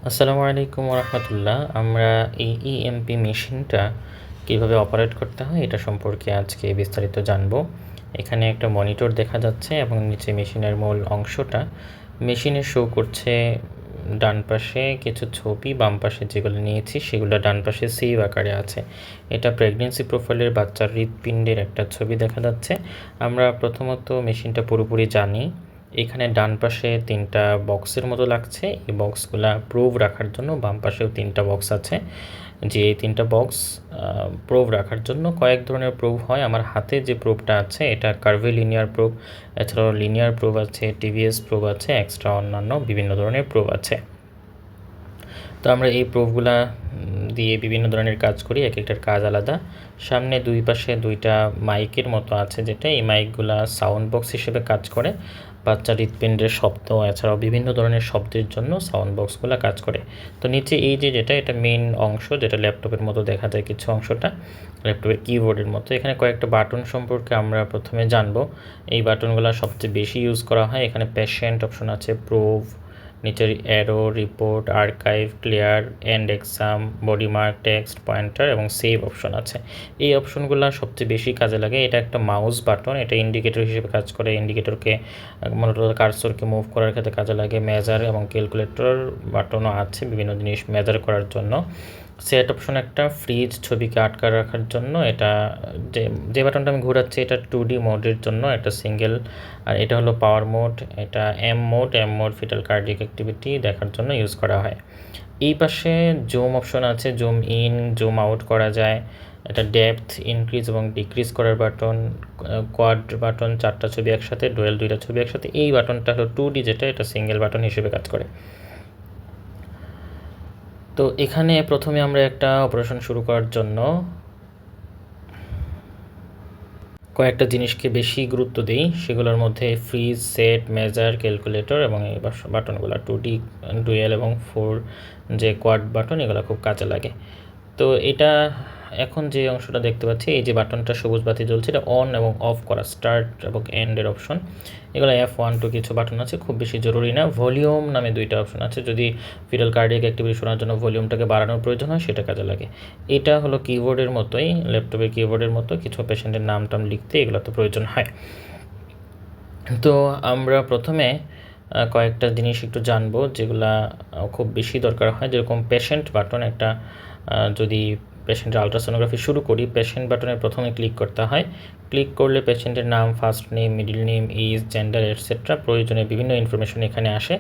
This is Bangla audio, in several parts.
আসসালামু আলাইকুম রাহমাতুল্লাহ। আমরা এই ইএমপি মেশিনটা কীভাবে অপারেট করতে হয় এটা সম্পর্কে আজকে বিস্তারিত জানব। এখানে একটা মনিটর দেখা যাচ্ছে এবং নিচে মেশিনের মূল অংশটা। মেশিনে শো করছে ডান পাশে কিছু ছবি, বাম পাশে যেগুলো নিয়েছি সেগুলো ডান পাশে সেভ আকারে আছে। এটা প্রেগনেন্সি প্রোফাইলের বাচ্চার হৃৎপিণ্ডের একটা ছবি দেখা যাচ্ছে। আমরা প্রথমত মেশিনটা পুরোপুরি জানি। এখানে ডান পাশে 3টা বক্সের মতো লাগছে। এই বক্সগুলা প্রুভ রাখার জন্য বাম পাশেও 3টা বক্স আছে। যে এই 3টা বক্স প্রুভ রাখার জন্য কয়েক ধরনের প্রুভ হয়। আমার হাতে যে প্রুভটা আছে এটা কার্ভি লিনিয়ার প্রুভ, এছাড়াও লিনিয়ার প্রুভ আছে, টিভিএস প্রুভ আছে, এক্সট্রা অন্যান্য বিভিন্ন ধরনের প্রুভ আছে। তো আমরা এই প্রুভগুলা দিয়ে বিভিন্ন ধরনের কাজ করি, এক একটার কাজ আলাদা। সামনে দুই পাশে 2টা মাইকের মতো আছে, যেটা এই মাইকগুলা সাউন্ড বক্স হিসেবে কাজ করে। বাচ্চার হৃৎপিণ্ডের শব্দ এছাড়াও বিভিন্ন ধরনের শব্দের জন্য সাউন্ড বক্সগুলো কাজ করে। তো নিচে এই যেটা এটা মেইন অংশ, যেটা ল্যাপটপের মতো দেখা যায় কিছু অংশটা, ল্যাপটপের কিবোর্ডের মতো। এখানে কয়েকটা বাটন সম্পর্কে আমরা প্রথমে জানবো। এই বাটনগুলো সবচেয়ে বেশি ইউজ করা হয়। এখানে পেশেন্ট অপশন আছে, প্রুভ, নিচের arrow, report, archive, clear, end exam, body mark, text, pointer এবং সেভ অপশন আছে। এই অপশনগুলো সবচেয়ে বেশি কাজে লাগে। এটা একটা মাউস বাটন, এটা ইন্ডিকেটর হিসেবে কাজ করে। ইন্ডিকেটরকে মূলত কার্সরকে মুভ করার ক্ষেত্রে কাজে লাগে। মেজার এবং ক্যালকুলেটর বাটনও আছে বিভিন্ন জিনিস মেজার করার জন্য। সেট অপশন একটা, ফ্রিজ ছবিকে আটকা রাখার জন্য। এটা যে বাটনটা আমি ঘোরাচ্ছি এটা 2D মোডের জন্য, এটা সিঙ্গেল। আর এটা হলো পাওয়ার মোড, এটা M mode fetal cardiac activity দেখার জন্য ইউজ করা হয়। এই পাশে জুম অপশন আছে, জুম ইন জুম আউট করা যায়। এটা ডেপথ ইনক্রিজ এবং ডিক্রিজ করার বাটন। কোয়াড বাটন, 4টা ছবি একসাথে, ডুয়েল 2টা ছবি একসাথে। এই বাটনটা হলো 2D, যেটা এটা সিঙ্গেল বাটন হিসেবে কাজ করে। তো এখানে প্রথমে আমরা একটা অপারেশন শুরু করার জন্য কয়েকটা জিনিসকে বেশি গুরুত্ব দিই। সেগুলোর মধ্যে ফ্রিজ, সেট, মেজার, ক্যালকুলেটর এবং এই বাটনগুলো 2D, ডুয়েল এবং 4 যে কোয়াড বাটন, এগুলো খুব কাজে লাগে। তো এটা এখন যে অংশটা দেখতে পাচ্ছি, এই যে বাটনটা সবুজ বাতি জ্বলছে, এটা অন এবং অফ করা, স্টার্ট এবং এন্ডের অপশন। এগুলো F1 2 কিছু বাটন আছে, খুব বেশি জরুরি না। ভলিউম নামে 2টা অপশন আছে, যদি ফিটাল কার্ডিয়াক অ্যাক্টিভিটি শোনার জন্য ভলিউমটাকে বাড়ানোর প্রয়োজন হয় সেটা কাজে লাগে। এটা হলো কিবোর্ডের মতোই, ল্যাপটপের কিবোর্ডের মতো, কিছু পেশেন্টের নাম টাম লিখতে এগুলো তো প্রয়োজন হয়। তো আমরা প্রথমে কয়েকটা জিনিস একটু জানবো যেগুলা খুব বেশি দরকার হয়। যেরকম পেশেন্ট বাটন একটা, যদি পেশেন্টের আলট্রাসোনোগ্রাফি শুরু করি, পেশেন্ট বাটনে প্রথমে ক্লিক করতে হয়। ক্লিক করলে পেশেন্টের নাম, first name, middle name, age, gender etcetera প্রয়োজনীয় বিভিন্ন ইনফরমেশন এখানে আসে।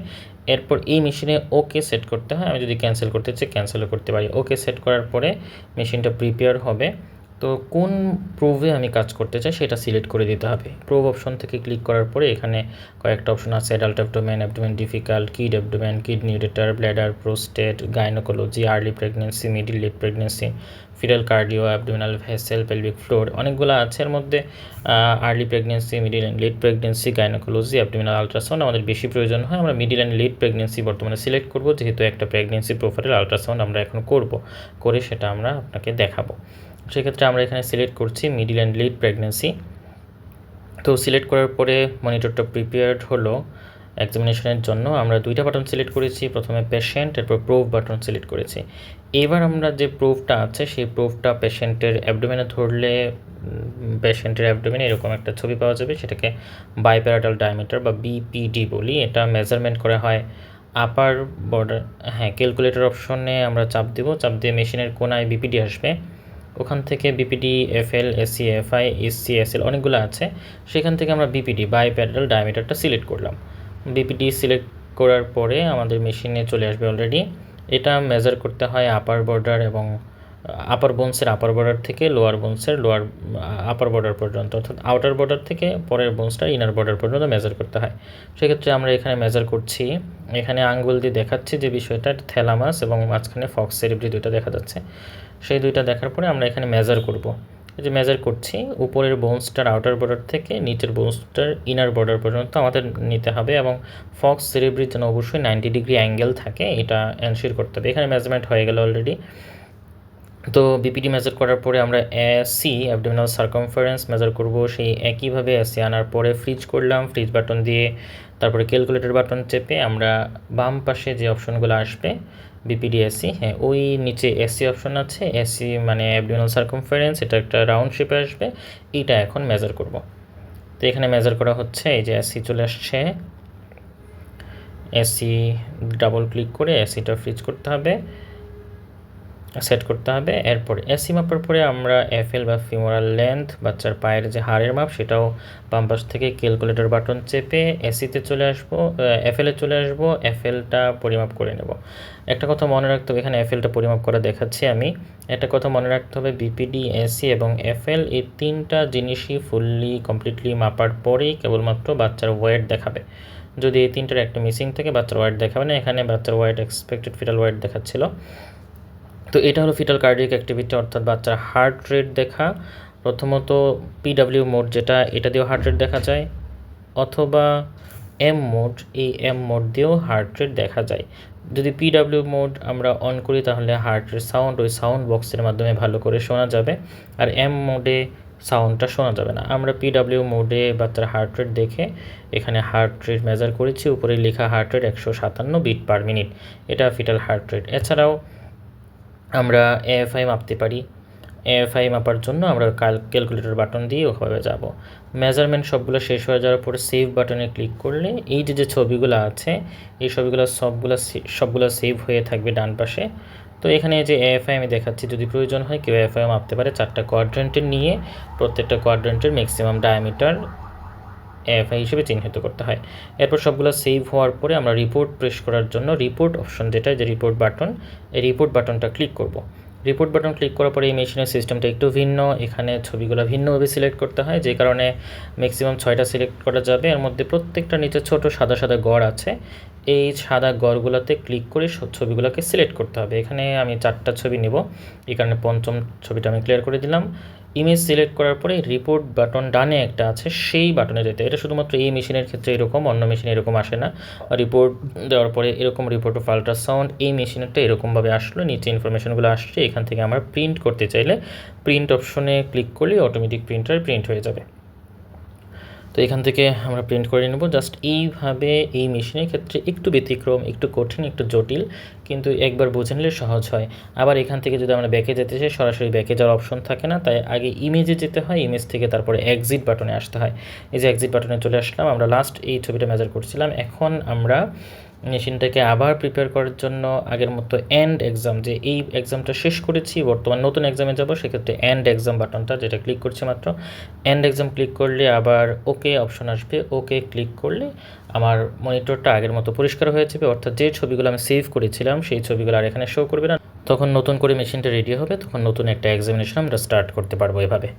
এরপর এই মেশিনে ওকে সেট করতে হয়। আমি যদি ক্যান্সেল করতে চাই ক্যান্সেলও করতে পারি। ওকে সেট করার পরে মেশিনটা প্রিপেয়ার হবে। তো কোন প্রুভে আমি কাজ করতে চাই সেটা সিলেক্ট করে দিতে হবে। প্রুভ অপশন থেকে ক্লিক করার পরে এখানে কয়েকটা অপশন আছে, adult abdomen, abdomen difficult, kid abdomen, kidney ureter, bladder, prostate, gynaecology, early pregnancy, middle late pregnancy, fetal cardio, abdominal vessel, pelvic floor, অনেকগুলো আছে। এর মধ্যে early pregnancy, middle and late pregnancy, gynaecology, abdominal ultrasound আমাদের বেশি প্রয়োজন হয়। আমরা মিডিল অ্যান্ড লেট প্রেগনেন্সি বর্তমানে সিলেক্ট করব, যেহেতু একটা প্রেগনেন্সি প্রোফাইলের আলট্রাসাউন্ড আমরা এখন করে সেটা আমরা আপনাকে দেখাবো। সেক্ষেত্রে আমরা এখানে সিলেক্ট করছি মিডিল অ্যান্ড লেট প্রেগনেন্সি। তো সিলেক্ট করার পরে মনিটরটা প্রিপেয়ার্ড হলো এক্সামিনেশনের জন্য। আমরা 2টা বাটন সিলেক্ট করেছি, প্রথমে পেশেন্ট, এরপর প্রুফ বাটন সিলেক্ট করেছি। এবার আমরা যে প্রুফটা আছে সেই প্রুফটা পেশেন্টের অ্যাবডোমেনে ধরলে পেশেন্টের অ্যাবডোমেনে এরকম একটা ছবি পাওয়া যাবে, সেটাকে বাইপ্যারাটাল ডায়ামিটার বা বিপিডি বলি। এটা মেজারমেন্ট করা হয় আপার বর্ডার, ক্যালকুলেটর অপশনে আমরা চাপ দিয়ে মেশিনের কোনায় বিপিডি আসবে। ওখান থেকে BPD, FL, AC, FI, SC, SL অনেকগুলো আছে। সেখান থেকে আমরা বিপিডি বাইপ্যারাটাল ডায়ামিটারটা সিলেক্ট করলাম। বিপিডি সিলেক্ট করার পরে আমাদের মেশিনে চলে আসবে অলরেডি। এটা মেজার করতে হয় আপার বর্ডার এবং আপার বোনসের আপার বর্ডার থেকে লোয়ার বোনসের লোয়ার আপার বর্ডার পর্যন্ত, অর্থাৎ আউটার বর্ডার থেকে পরের বোনসটা ইনার বর্ডার পর্যন্ত মেজার করতে হয়। সেক্ষেত্রে আমরা এখানে মেজার করছি, এখানে আঙ্গুল দিয়ে দেখাচ্ছি যে বিষয়টা, থ্যালামাস এবং মাঝখানে ফক্স সেরিব্রি 2টা দেখা যাচ্ছে। সেই 2টা দেখার পরে আমরা এখানে মেজার করব। এই যে মেজার করছি, উপরের বোনসটার আউটার বর্ডার থেকে নিচের বোনসটার ইনার বর্ডার পর্যন্ত আমাদের নিতে হবে এবং ফক্স সেরিব্রির জন্য অবশ্যই 90 ডিগ্রি অ্যাঙ্গেল থাকে, এটা এনশিওর করতে হবে। এখানে মেজারমেন্ট হয়ে গেল অলরেডি। তো বিপিডি মেজার করার পরে আমরা এসি অ্যাবডোমিনাল সার্কামফারেন্স মেজার করব। সেই একইভাবে এসি আনার পরে ফ্রিজ করলাম, ফ্রিজ বাটন দিয়ে তারপরে ক্যালকুলেটর বাটন চেপে আমরা বাম পাশে যে অপশনগুলো আসবে বিপিডি এসি, হ্যাঁ ওই নিচে এসি অপশন আছে, এসি মানে অ্যাবডোমিনাল সার্কামফারেন্স, এটা একটা রাউন্ড শেপে আসবে, এইটা এখন মেজার করব। তো এখানে মেজার করা হচ্ছে, এই যে এসি চলে আসছে, এসি ডাবল ক্লিক করে এসিটা ফ্রিজ করতে হবে, সেট করতে হবে। এরপরে এসি মাপার পরে আমরা এফএল বা ফিমোরাল লেন্থ, বাচ্চার পায়ের যে হাড়ের মাপ, সেটাও বাম পাশ থেকে ক্যালকুলেটর বাটন চেপে এসিতে চলে আসবো, এফএলে চলে আসবো, এফএলটা পরিমাপ করে নেব। একটা কথা মনে রাখতে হবে, এখানে এফএলটা পরিমাপ করা দেখাচ্ছি আমি, একটা কথা মনে রাখতে হবে, বিপিডি, এসি এবং এফএল এই তিনটা জিনিসই ফুললি কমপ্লিটলি মাপার পরেই কেবলমাত্র বাচ্চার ওয়েট দেখাবে। যদি এই তিনটার একটা মিসিং থাকে বাচ্চার ওয়েট দেখাবে না। এখানে বাচ্চার ওয়েট এক্সপেক্টেড ফিটাল ওয়েট দেখাচ্ছিল। তো এটা হলো ফিটাল কার্ডিয়াক অ্যাক্টিভিটি, অর্থাৎ বাচ্চার হার্ট রেট দেখা। প্রথমত পিডাব্লিউ মোড, যেটা এটা দিয়েও হার্ট রেট দেখা যায়, অথবা এম মোড, এই এম মোড দিয়েও হার্ট রেট দেখা যায়। যদি পিডাব্লিউ মোড আমরা অন করি তাহলে হার্ট রেট সাউন্ড ওই সাউন্ড বক্সের মাধ্যমে ভালো করে শোনা যাবে, আর এম মোডে সাউন্ডটা শোনা যাবে না। আমরা পিডাব্লিউ মোডে বাচ্চার হার্ট রেট দেখে এখানে হার্ট রেট মেজার করেছি, উপরে লেখা heart rate 157 beat per minute, এটা ফিটাল হার্ট রেট। এছাড়াও আমরা এএফআই মাপতে পারি। এএফআই মাপার জন্য আমরা ক্যালকুলেটর বাটন দিয়ে ওভাবে যাব। মেজারমেন্ট সবগুলো শেষ হয়ে যাওয়ার পরে সেভ বাটনে ক্লিক করলে এই যে ছবিগুলো আছে এই ছবিগুলো সবগুলো সেভ হয়ে থাকবে ডান পাশে। তো এখানে যে এএফআই আমি দেখাচ্ছি, যদি প্রয়োজন হয় কেউ এএফআই মাপতে পারে, 4টা কোয়াড্রেন্টের নিয়ে প্রত্যেকটা কোয়াড্রেন্টের ম্যাক্সিমাম ডায়ামিটার এএফআই হিসেবে চিহ্নিত করতে হয়। এরপর সবগুলো সেভ হওয়ার পরে আমরা রিপোর্ট প্রেস করার জন্য রিপোর্ট অপশন, যেটা যে রিপোর্ট বাটন, এই রিপোর্ট বাটনটা ক্লিক করব। রিপোর্ট বাটন ক্লিক করার পরে এই মেশিনের সিস্টেমটা একটু ভিন্ন, এখানে ছবিগুলো ভিন্নভাবে সিলেক্ট করতে হয়, যে কারণে ম্যাক্সিমাম 6টা সিলেক্ট করা যাবে। এর মধ্যে প্রত্যেকটা নিচে ছোট সাদা সাদা গড় আছে, এই সাদা গড়গুলোতে ক্লিক করে ছবিগুলোকে সিলেক্ট করতে হবে। এখানে আমি 4টা ছবি নেব, এই কারণে পঞ্চম ছবিটা আমি ক্লিয়ার করে দিলাম। ইমেজ সিলেক্ট করার পরে রিপোর্ট বাটন ডানে একটা আছে, সেই বাটনে যেতে। এটা শুধুমাত্র এই মেশিনের ক্ষেত্রে এরকম, অন্য মেশিনে এরকম আসে না। রিপোর্ট দেওয়ার পরে এরকম রিপোর্ট অফ আল্ট্রাসাউন্ড, এই মেশিনেরটা এরকমভাবে আসলো, নিচে ইনফরমেশনগুলো আসছে। এখান থেকে আমরা প্রিন্ট করতে চাইলে প্রিন্ট অপশনে ক্লিক করলে অটোমেটিক প্রিন্টার প্রিন্ট হয়ে যাবে। তো এখান থেকে আমরা প্রিন্ট করে নেব। জাস্ট এইভাবে এই মেশিনের ক্ষেত্রে একটু ব্যতিক্রম, একটু কঠিন, একটু জটিল, কিন্তু একবার বুঝে নিলে সহজ হয়। আবার এখান থেকে যদি আমরা ব্যাকে যেতে চাই, সরাসরি ব্যাকে যাওয়ার অপশন থাকে না, তাই আগে ইমেজে যেতে হয়, ইমেজ থেকে তারপরে এক্সিট বাটনে আসতে হয়। এই যে এক্সিট বাটনে চলে আসলাম, আমরা লাস্ট এই ছবিটা মেজার করছিলাম। এখন আমরা মেশিনটাকে আবার প্রিপেয়ার করার জন্য আগের মতো এন্ড এক্সাম, যে এই এক্সামটা শেষ করেছি বর্তমান নতুন এক্সামে যাব, সেক্ষেত্রে এন্ড এক্সাম বাটনটা, যেটা ক্লিক করছি মাত্র, এন্ড এক্সাম ক্লিক করলে আবার ওকে অপশন আসবে, ওকে ক্লিক করলে আমার মনিটরটা আগের মতো পরিষ্কার হয়ে যাবে, অর্থাৎ যে ছবিগুলো আমি সেভ করেছিলাম সেই ছবিগুলো আর এখানে শো করবে না। তখন নতুন করে মেশিনটা রেডি হবে, তখন নতুন একটা এক্সামিনেশন আমরা স্টার্ট করতে পারবো এভাবে।